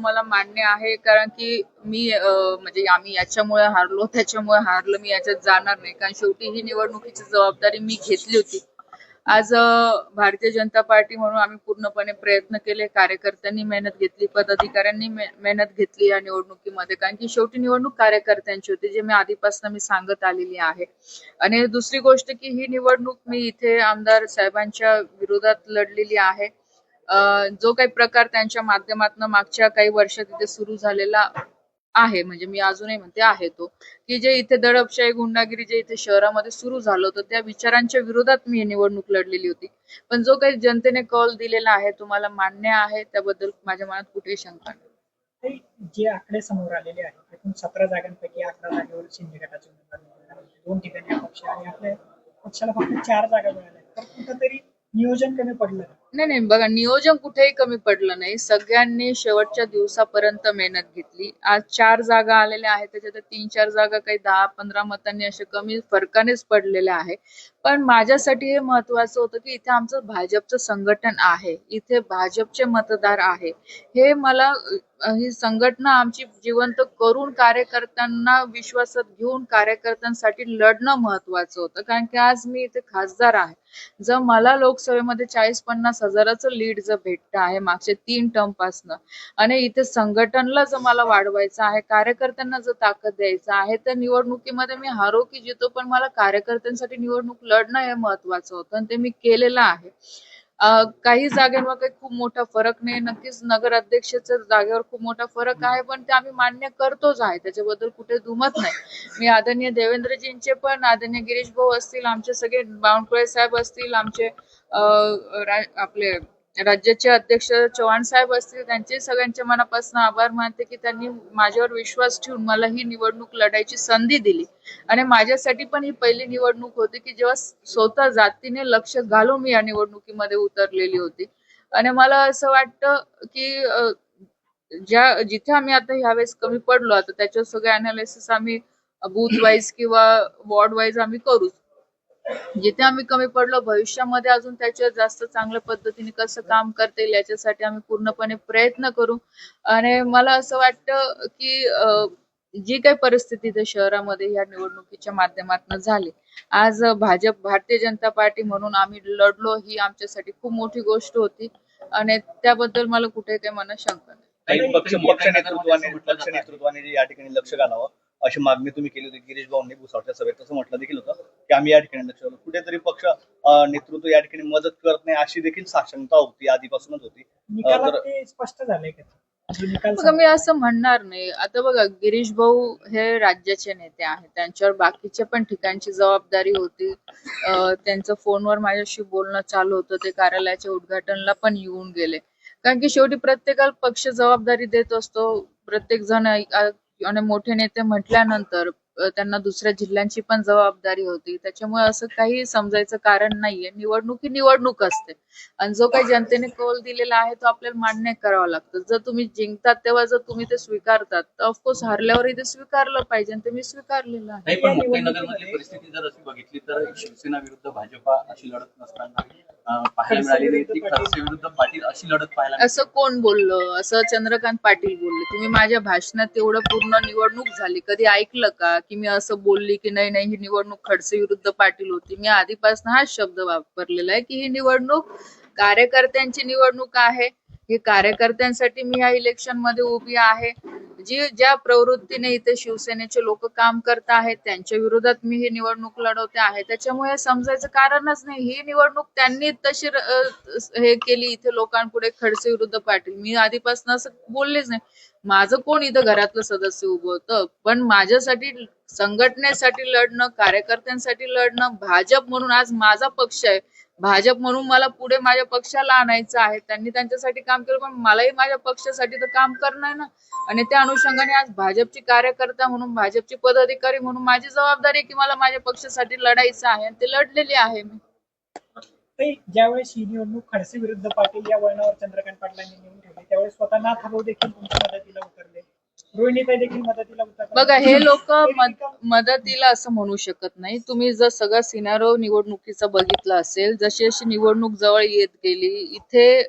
मला मान्य आहे, कारण की मी म्हणजे आम्ही याच्यामुळे हारलो, त्याच्यामुळे हारलो, मी याच्यात जाणार नाही, कारण शेवटी ही निवडणुकीची जबाबदारी मी घेतली होती. आज भारतीय जनता पार्टी म्हणून आम्ही पूर्णपणे प्रयत्न केले, कार्यकर्त्यांनी मेहनत घेतली, पदाधिकाऱ्यांनी मेहनत घेतली या निवडणुकीमध्ये, कारण की शेवटी निवडणूक कार्यकर्त्यांची होती, जे मी आधीपासून सांगत आलेली आहे. आणि दुसरी गोष्ट की ही निवडणूक मी इथे आमदार साहेबांच्या विरोधात लढलेली आहे. जो काही प्रकार त्यांच्या माध्यमातून मागच्या काही वर्षात इथे सुरू झालेला आहे, म्हणजे मी अजूनही म्हणते आहे तो, की जे इथे दडपशाही गुंडागिरी जे इथे शहरामध्ये सुरू झालं होतं, त्या विचारांच्या विरोधात मी ही निवडणूक लढलेली होती. पण जो काही जनतेने कौल दिलेला आहे तो मला मान्य आहे, त्याबद्दल माझ्या मनात कुठेही शंका नाही. जे आकडे समोर आलेले आहेत, एकूण 17 जागांपैकी 11 जागेवर शिंदे गटाचे उमेदवार निवडून आले. 2 ठिकाणी अपक्ष आणि आपल्या पक्षाला फक्त 4 जागा मिळाल्या. तर कुठंतरी नियोजन कमी पडलं. नाही, बघा, नियोजन कुठेही कमी पडलं नाही. सगळ्यांनी शेवटच्या दिवसापर्यंत मेहनत घेतली. आज 4 जागा आलेल्या आहेत, त्याच्यात 3-4 जागा काही 10-15 मतांनी अशा कमी फरकानेच पडलेल्या आहे. पण माझ्यासाठी हे महत्वाचं होतं की इथे आमचं भाजपचं संघटन आहे, इथे भाजपचे मतदार आहे. हे मला ही संघटना आमची जिवंत करून कार्यकर्त्यांना विश्वासात घेऊन कार्यकर्त्यांसाठी लढणं महत्वाचं होतं, कारण की आज मी इथे खासदार आहे. जर मला लोकसभेमध्ये 40-50 हजाराचं लीड जर भेटतं आहे मागच्या 3 टर्म पासनं, आणि इथे संघटनला जर मला वाढवायचं आहे, कार्यकर्त्यांना जर ताकद द्यायचं आहे, तर निवडणुकीमध्ये मी हारो की जितो, पण मला कार्यकर्त्यांसाठी निवडणूक लढणं हे महत्वाचं होतं आणि ते मी केलेलं आहे. काही जागेवर काही खूप मोठा फरक नाही, नक्कीच नगर अध्यक्षाच्या जागेवर खूप मोठा फरक आहे, पण ते आम्ही मान्य करतोच आहे, त्याच्याबद्दल कुठे दुमत नाही. मी आदरणीय देवेंद्रजींचे पण, आदरणीय गिरीश भाऊ असतील, आमचे सगळे बावनकुळे साहेब असतील, आमचे आपले राज्याचे अध्यक्ष चव्हाण साहेब असतील, त्यांचे सगळ्यांच्या मनापासून आभार मानते की त्यांनी माझ्यावर विश्वास ठेवून मला ही निवडणूक लढायची संधी दिली. आणि माझ्यासाठी पण ही पहिली निवडणूक होती की जेव्हा स्वतः जातीने लक्ष घालून मी या निवडणुकीमध्ये उतरलेली होती. आणि मला असं वाटतं की जिथे आम्ही आता ह्यावेळेस कमी पडलो, आता त्याच्यावर सगळे अनालिसिस आम्ही बूथ वाईज किंवा वॉर्ड वाईज आम्ही करू. जिथे आम्ही कमी पडलो, भविष्यामध्ये अजून त्याच्यावर जास्त चांगल्या पद्धतीने कसं काम करता येईल याच्यासाठी आम्ही पूर्णपणे प्रयत्न करू. आणि मला असं वाटतं की जी काही परिस्थिती इथे शहरामध्ये या निवडणुकीच्या माध्यमातून झाली, आज भारतीय जनता पार्टी म्हणून आम्ही लढलो, ही आमच्यासाठी खूप मोठी गोष्ट होती आणि त्याबद्दल मला कुठे काही मनात शंका नाही. पक्ष नेतृत्वाने या ठिकाणी लक्ष घालावं अशी मागणी तुम्ही केली होती गिरीश भाऊंनी भुसावळच्या सभेत, तसं म्हटलं देखील होतं की आम्ही या ठिकाणी लक्ष घालू. कुठेतरी पक्ष नेतृत्व या ठिकाणी मदत करत नाही अशी देखील साशंकता होती, आधीपासूनच होती. स्पष्ट झालंय का? बघा, मी असं म्हणणार नाही. आता बघा, गिरीश भाऊ हे राज्याचे नेते आहेत, त्यांच्यावर बाकीच्या पण ठिकाणची जबाबदारी होती. त्यांचं फोनवर माझ्याशी बोलणं चालू होतं, ते कार्यालयाच्या उद्घाटनला पण येऊन गेले, कारण की शेवटी प्रत्येकाला पक्ष जबाबदारी देत असतो. प्रत्येक जण आणि मोठे नेते म्हटल्यानंतर त्यांना दुसऱ्या जिल्ह्यांची पण जबाबदारी होती, त्याच्यामुळे असं काही समजायचं कारण नाहीये. निवडणूक ही निवडणूक असते आणि जो काही जनतेने कौल दिलेला आहे तो आपल्याला मान्य करावा लागतो. जर तुम्ही जिंकतात तेव्हा जर तुम्ही ते स्वीकारतात, तर ऑफकोर्स हारल्यावरही ते स्वीकारलं पाहिजे, आणि ते मी स्वीकारलेलं आहे. पण मुक्ताईनगरमधली परिस्थिती जर अशी बघितली तर शिवसेना विरुद्ध भाजपा अशी लढत नसताना पाहायला मिळाली नाही, ती खडसे विरुद्ध पाटील अशी लढत पाहायला. असं कोण बोललं? असं चंद्रकांत पाटील बोलले. तुम्ही माझ्या भाषणात तेवढं पूर्ण निवडणूक झाली कधी ऐकलं का की मी असं बोलली की नाही ही निवडणूक खडसे विरुद्ध पाटील होती? मी आधीपासून हाच शब्द वापरलेला आहे की ही निवडणूक कार्यकर्त्यांची निवडणूक आहे. हे कार्यकर्त्यांसाठी मी या इलेक्शन मध्ये उभी आहे. ज्या प्रवृत्तीने इथे शिवसेनेचे लोक काम करत आहेत त्यांच्या विरोधात मी ही निवडणूक लढवते आहे. त्याच्यामुळे समजायचं कारणच नाही. ही निवडणूक त्यांनी तशी हे केली इथे लोकांपुढे, खडसे विरुद्ध पाटील. मी आधीपासून असं बोललेच नाही. माझं कोण इथं घरातलं सदस्य उभं होतं, पण माझ्यासाठी, संघटनेसाठी लढणं, कार्यकर्त्यांसाठी लढणं, भाजप म्हणून आज माझा पक्ष आहे, भाजप म्हणून मला पुढे माझ्या पक्षाला आणायचं आहे. त्यांनी त्यांच्यासाठी काम केलं, पण मलाही माझ्या पक्षासाठी तर काम करणं आहे ना. आणि त्या अनुषंगाने आज भाजपची कार्यकर्ता म्हणून, भाजपची पदाधिकारी म्हणून माझी जबाबदारी आहे की मला माझ्या पक्षासाठी लढायचं आहे, आणि ते लढलेली आहे मी. ज्यावेळेस ही निवडणूक खडसे विरुद्ध पाटील या वळणावर चंद्रकांत पाटलांनी निवडून ठेवली, त्यावेळेस स्वतः नाथ भाऊ देखील तुमच्या मदतीला उतरले, रोहिणीताई देखील मदतीला उतरले. बघा, हे लोक मदतीला असं म्हणू शकत नाही. तुम्ही जर सगळं सिनारिओ निवडणुकीचा बघितलं असेल, जशी जशी निवडणूक जवळ येत गेली, इथे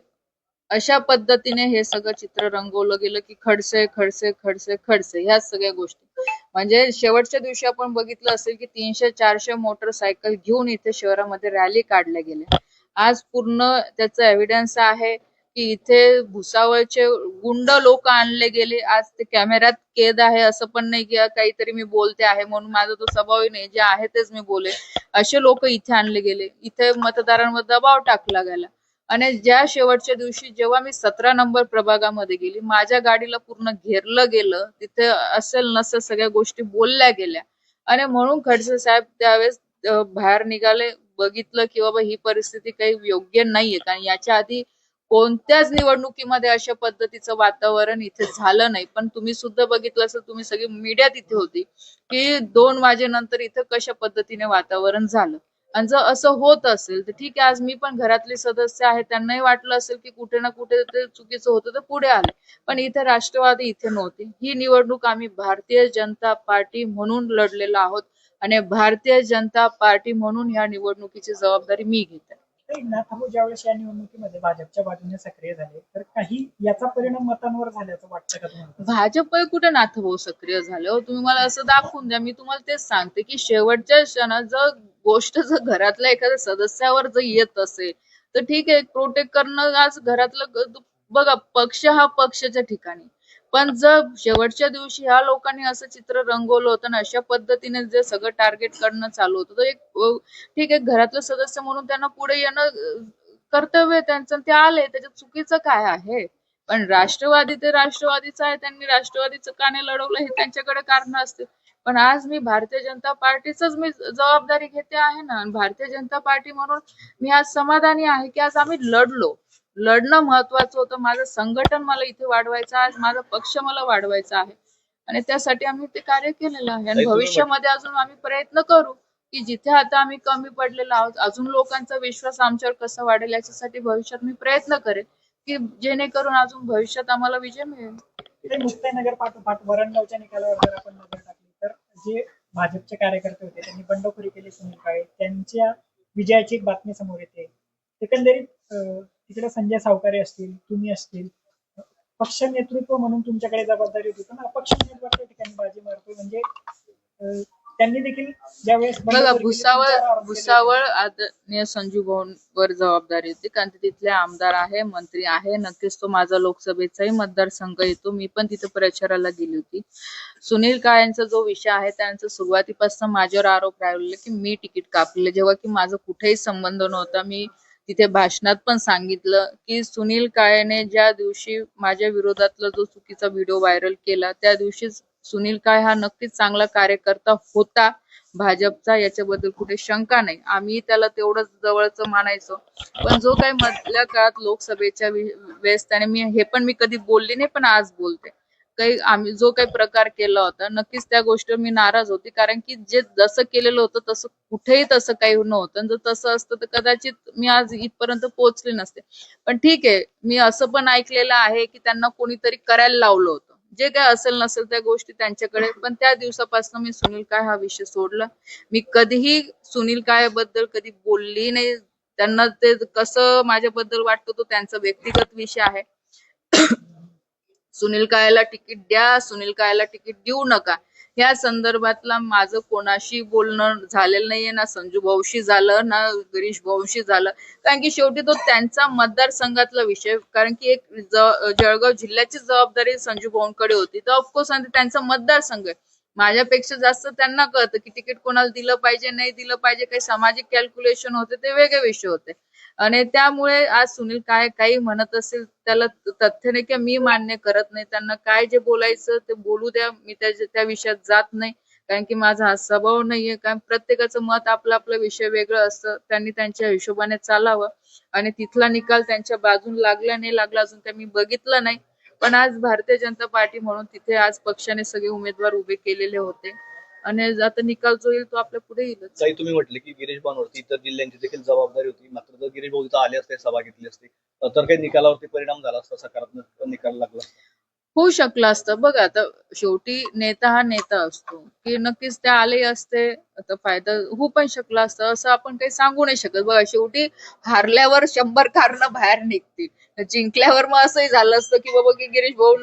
अशा पद्धतीने हे सगळं चित्र रंगवलं गेलं की खडसे खडसे खडसे खडसे ह्या सगळ्या गोष्टी. म्हणजे शेवटच्या दिवशी आपण बघितलं असेल की 300-400 मोटरसायकल घेऊन इथे शहरामध्ये रॅली काढल्या गेल्या. आज पूर्ण त्याचा एव्हिडन्स आहे की इथे भुसावळचे गुंड लोक आणले गेले. आज ते कॅमेऱ्यात कैद आहे, असं पण नाही की काहीतरी मी बोलते आहे म्हणून माझा तो स्वभावही नाही, जे आहे तेच मी बोले. असे लोक इथे आणले गेले, इथे मतदारांवर दबाव टाकला गेला. आणि ज्या शेवटच्या दिवशी जेव्हा मी 17 नंबर प्रभागामध्ये गेली, माझ्या गाडीला पूर्ण घेरलं गेलं, तिथे असेल नसेल सगळ्या गोष्टी बोलल्या गेल्या. आणि म्हणून खडसे साहेब त्यावेळेस बाहेर निघाले, बघितलं की बाबा ही परिस्थिती काही योग्य नाहीये. कारण याच्या आधी कोणत्याच निवडणुकीमध्ये अशा पद्धतीचं वातावरण इथे झालं नाही. पण तुम्ही सुद्धा बघितलं असेल, तुम्ही सगळी मीडिया तिथे होती, की 2 वाजेनंतर इथं कशा पद्धतीने वातावरण झालं. आणि जर असं होत असेल तर ठीक आहे, आज मी पण घरातले सदस्य आहे, त्यांनाही वाटलं असेल की कुठे ना कुठे ते चुकीचं होतं तर पुढे आले. पण इथे राष्ट्रवादी इथे नव्हती. ही निवडणूक आम्ही भारतीय जनता पार्टी म्हणून लढलेलो आहोत आणि भारतीय जनता पार्टी म्हणून ह्या निवडणुकीची जबाबदारी मी घेते. नाथ भाऊ ज्यावेळेस या निवडणुकीमध्ये भाजपच्या बाजूने सक्रिय झाले तर काही याचा परिणाम मतांवर झाल्याचं वाटतं का तुम्हाला? भाजप कुठे नाथभाऊ सक्रिय झाले हो? तुम्ही मला असं दाखवून द्या. मी तुम्हाला तेच सांगते की शेवटच्या क्षणात जर गोष्ट जर घरातल्या एखाद्या सदस्यावर जर येत असेल तर ठीक आहे, प्रोटेक्ट करणं आज घरातलं बघा, पक्ष हा पक्षाच्या ठिकाणी. पण जर शेवटच्या दिवशी ह्या लोकांनी असं चित्र रंगवलं होतं ना, अशा पद्धतीने जे सगळं टार्गेट करणं चालू होतं, तर एक ठीक आहे, घरातलं सदस्य म्हणून त्यांना पुढे येणं कर्तव्य आहे त्यांचं, ते आले, त्याच्यात चुकीचं काय आहे? पण राष्ट्रवादी ते राष्ट्रवादीच आहे, त्यांनी राष्ट्रवादीचं का नाही लढवलं हे त्यांच्याकडे कारण असते. पण आज मी भारतीय जनता पार्टीचंच मी जबाबदारी घेते आहे ना. आणि भारतीय जनता पार्टी म्हणून मी आज समाधानी आहे की आज आम्ही लढलो. लढणं महत्वाचं होतं. माझं संघटन मला इथे वाढवायचं, आज माझा पक्ष मला वाढवायचा आहे आणि त्यासाठी आम्ही ते कार्य केलेलं आहे. आणि भविष्यामध्ये अजून आम्ही प्रयत्न करू की जिथे आता आम्ही कमी पडलेलो आहोत, अजून लोकांचा विश्वास आमच्यावर कसा वाढेल याच्यासाठी भविष्यात मी प्रयत्न करेन की जेणेकरून अजून भविष्यात आम्हाला विजय मिळेल. इथे मुक्ताईनगर पाठोपाठ वरणगावच्या निकालावर जर आपण नजर टाकली तर जे भाजपचे कार्यकर्ते होते त्यांनी बंडखोरी केली सुनील काळे, त्यांच्या विजयाची एक बातमी समोर येते. एकंदरीत तिकडे संजय सावकारे असतील, तुम्ही असतील, पक्ष नेतृत्व म्हणून तुमच्याकडे जबाबदारी होती, पण अपक्ष उमेदवार त्या ठिकाणी बाजी मारतो. म्हणजे त्यांनी देखील ज्यावेळेस बघा, बंडखोरी केली, तुमच्यावर आरोप केले भुसावळ आदरणीय संजू भाऊंवर जबाबदारी होती, कारण ते तिथले आमदार आहे, मंत्री आहे. नक्कीच तो माझा लोकसभेचाही मतदारसंघ येतो. मी पण तिथे प्रचाराला गेली होती. सुनील काळेंचा जो विषय आहे, त्यांचा सुरुवातीपासून माझ्यावर आरोप राहिलेला की मी तिकीट कापलेलं, जेव्हा की माझा कुठेही संबंध नव्हता. मी तिथे भाषणात पण सांगितलं की सुनील काळेने ज्या दिवशी माझ्या विरोधातला जो चुकीचा व्हिडिओ व्हायरल केला, त्या दिवशी सुनील काळे हा नक्कीच चांगला कार्यकर्ता होता भाजपचा, याच्याबद्दल कुठे शंका नाही. आम्ही त्याला तेवढंच जवळचं मानायचो. पण जो काही मधल्या काळात लोकसभेच्या वेळेस त्याने, मी कधी बोलली नाही पण आज बोलते, काही आम्ही जो काही प्रकार केला होता, नक्कीच त्या गोष्टीवर मी नाराज होती. कारण की जे जसं केलेलं होतं तसं कुठेही तसं काही नव्हतं. जर तसं असतं तर कदाचित मी आज इथपर्यंत पोहोचले नसते. पण ठीक आहे, मी असं पण ऐकलेलं आहे की त्यांना कोणीतरी करायला लावलं होतं. जे काय असेल नसेल त्या गोष्टी त्यांच्याकडे. पण त्या दिवसापासून मी सुनील काळे हा विषय सोडला. मी कधीही सुनील काळेबद्दल कधी बोलली नाही. त्यांना ते कसं माझ्याबद्दल वाटतं तो त्यांचा व्यक्तिगत विषय आहे. सुनील काळेला तिकीट द्या, सुनील काळेला तिकीट देऊ नका, या संदर्भातला माझं कोणाशी बोलणं झालेलं नाहीये. ना संजू भाऊशी झालं, ना गिरीश भाऊशी झालं. कारण की शेवटी तो त्यांचा मतदारसंघातला विषय, कारण की एक जळगाव जिल्ह्याची जबाबदारी संजू भाऊंकडे होती, तर ऑफकोर्स त्यांचा मतदारसंघ आहे. माझ्यापेक्षा जास्त त्यांना कळतं की तिकीट कोणाला दिलं पाहिजे, नाही दिलं पाहिजे. काही सामाजिक कॅल्क्युलेशन होते, ते वेगळे विषय होते. आणि त्यामुळे आज सुनील काळे काही म्हणत असेल, त्याला तथ्य नाही की मी मान्य करत नाही. त्यांना काय जे बोलायचं ते बोलू द्या, मी त्या विषयात जात नाही. कारण की माझा हा स्वभाव नाहीये. कारण प्रत्येकाचं मत आपलं आपलं विषय वेगळं असतं. त्यांनी त्यांच्या हिशोबाने चालावं आणि तिथला निकाल त्यांच्या बाजून लागला नाही लागला अजून ते मी बघितलं नाही. पण आज भारतीय जनता पार्टी म्हणून तिथे आज पक्षाने सगळे उमेदवार उभे केलेले होते आणि आता निकाल जो येईल तो आपल्या पुढे येईलच. काही तुम्ही म्हटले की गिरीश भाऊंवरती इतर जिल्ह्यांची देखील जबाबदारी होती, मात्र जर गिरीश भाऊ इथं आले असते, सभा घेतली असते, तर काही निकालावरती परिणाम झाला असता, सकारात्मक निकाल लागला. होऊ शकलं असतं. बघा आता शेवटी नेता हा नेता असतो, की नक्कीच ते आले असते तर फायदा होऊ पण शकला असतं असं आपण काही सांगू नाही शकत. बघा शेवटी हारल्यावर 100 कारणं बाहेर निघतील. जिंकल्यावर मग असंही झालं असतं, की बाबा की गिरीश भाऊ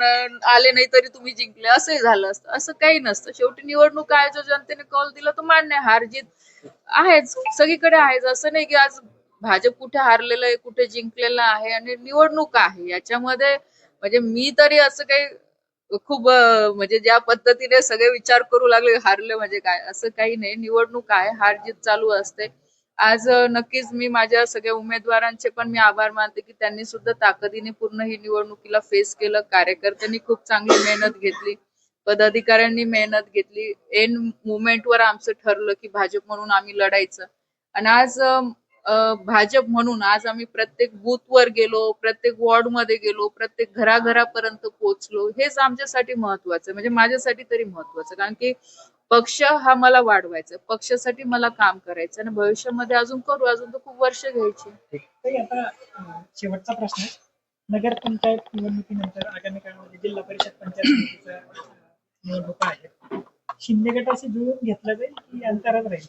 आले नाही तरी तुम्ही जिंकले असंही झालं असतं. असं काही नसतं. शेवटी निवडणूक आहे, जो जनतेने कौल दिला तो मान्य आहे. हार जीत आहेच, सगळीकडे आहेच. असं नाही की आज भाजप कुठे हारलेलं आहे, कुठे जिंकलेलं आहे आणि निवडणूक आहे. याच्यामध्ये म्हणजे मी तरी असं काही खूप म्हणजे ज्या पद्धतीने सगळे विचार करू लागले हारले म्हणजे काय, असं काही नाही. निवडणूक आहे, हार जीत चालू असते. आज नक्कीच मी माझ्या सगळ्या उमेदवारांचे पण मी आभार मानते की त्यांनी सुद्धा ताकदीने पूर्ण ही निवडणुकीला फेस केलं. कार्यकर्त्यांनी खूप चांगली मेहनत घेतली, पदाधिकाऱ्यांनी मेहनत घेतली. एन मुवमेंटवर आमचं ठरलं की भाजप म्हणून आम्ही लढायचं. आणि आज भाजप म्हणून आज आम्ही प्रत्येक बूथवर गेलो, प्रत्येक वॉर्डमध्ये गेलो, प्रत्येक घराघरापर्यंत पोहोचलो. हेच आमच्यासाठी महत्वाचं, म्हणजे माझ्यासाठी तरी महत्वाचं. कारण की पक्ष हा मला वाढवायचा, पक्षासाठी मला काम करायचं आणि भविष्यामध्ये अजून करू, अजून तर खूप वर्ष घ्यायची. तरी आता शेवटचा प्रश्न, नगर पंचायत निवडणुकीनंतर आगामी काळामध्ये जिल्हा परिषद पंचायत समितीच्या निवडणुका आहेत. शिंदे गटाशी जुळून घेतलं जाईल की अंतरात राहील?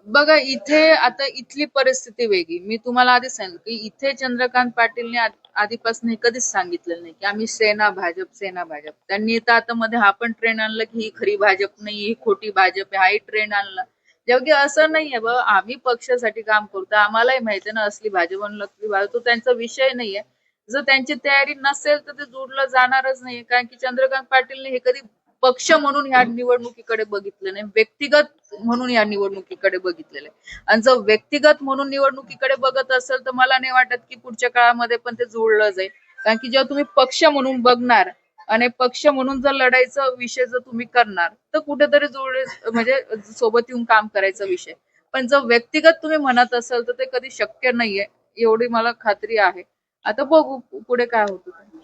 बघा इथे आता इथली परिस्थिती वेगळी. मी तुम्हाला आधी सांगितलं की इथे चंद्रकांत पाटीलने आधीपासून हे कधीच सांगितलं नाही की आम्ही सेना भाजप सेना भाजप. त्यांनी तर आता मध्ये हा पण ट्रेंड आणला की ही खरी भाजप नाही, ही खोटी भाजप आहे, हाही ट्रेंड आणला. जेव्हा की असं नाहीये बघ, आम्ही पक्षासाठी काम करतो, आम्हालाही माहिती आहे ना असली भाजप आणि नकली भाजप तो त्यांचा विषय नाहीये. जर त्यांची तयारी नसेल तर ते जोडलं जाणारच नाही. कारण की चंद्रकांत पाटीलने हे कधी पक्ष म्हणून ह्या निवडणुकीकडे बघितलं नाही, व्यक्तिगत म्हणून या निवडणुकीकडे बघितलेलं आहे. आणि जर व्यक्तिगत म्हणून निवडणुकीकडे बघत असेल तर मला नाही वाटत की पुढच्या काळामध्ये पण ते जुळलं जाईल. कारण की जेव्हा तुम्ही पक्ष म्हणून बघणार आणि पक्ष म्हणून जर लढायचा विषय जर तुम्ही करणार तर कुठेतरी जुळले, म्हणजे सोबत येऊन काम करायचा विषय. पण जर व्यक्तिगत तुम्ही म्हणत असाल तर ते कधी शक्य नाहीये, एवढी मला खात्री आहे. आता बघू पुढे काय होतं ते.